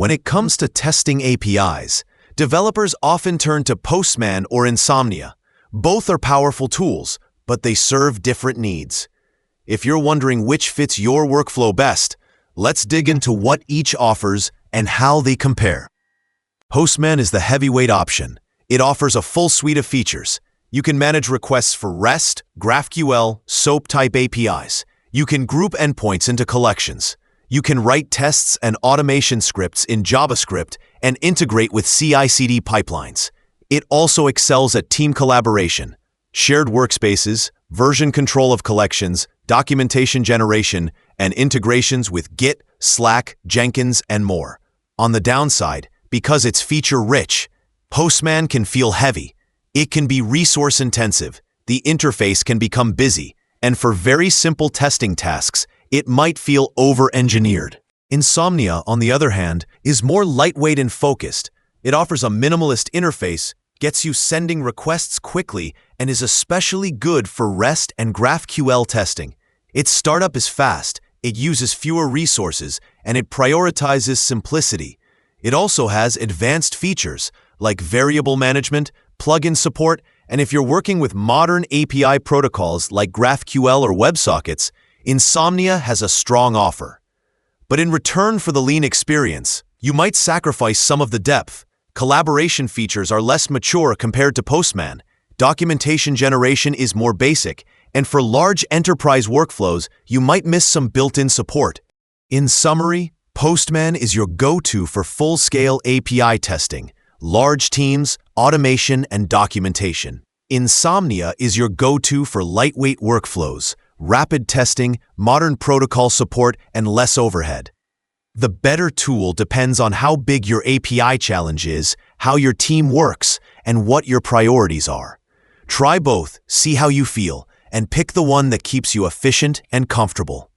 When it comes to testing APIs, developers often turn to Postman or Insomnia. Both are powerful tools, but they serve different needs. If you're wondering which fits your workflow best, let's dig into what each offers and how they compare. Postman is the heavyweight option. It offers a full suite of features. You can manage requests for REST, GraphQL, SOAP-type APIs. You can group endpoints into collections. You can write tests and automation scripts in JavaScript and integrate with CI/CD pipelines. It also excels at team collaboration, shared workspaces, version control of collections, documentation generation, and integrations with Git, Slack, Jenkins, and more. On the downside, because it's feature-rich, Postman can feel heavy. It can be resource-intensive, the interface can become busy, and for very simple testing tasks, it might feel over-engineered. Insomnia, on the other hand, is more lightweight and focused. It offers a minimalist interface, gets you sending requests quickly, and is especially good for REST and GraphQL testing. Its startup is fast, it uses fewer resources, and it prioritizes simplicity. It also has advanced features like variable management, plugin support, and if you're working with modern API protocols like GraphQL or WebSockets, Insomnia has a strong offer. But in return for the lean experience, you might sacrifice some of the depth. Collaboration features are less mature compared to Postman. Documentation generation is more basic, and for large enterprise workflows, you might miss some built-in support. In summary, Postman is your go-to for full-scale API testing, large teams, automation, and documentation. Insomnia is your go-to for lightweight workflows, rapid testing, modern protocol support, and less overhead. The better tool depends on how big your API challenge is, how your team works, and what your priorities are. Try both, see how you feel, and pick the one that keeps you efficient and comfortable.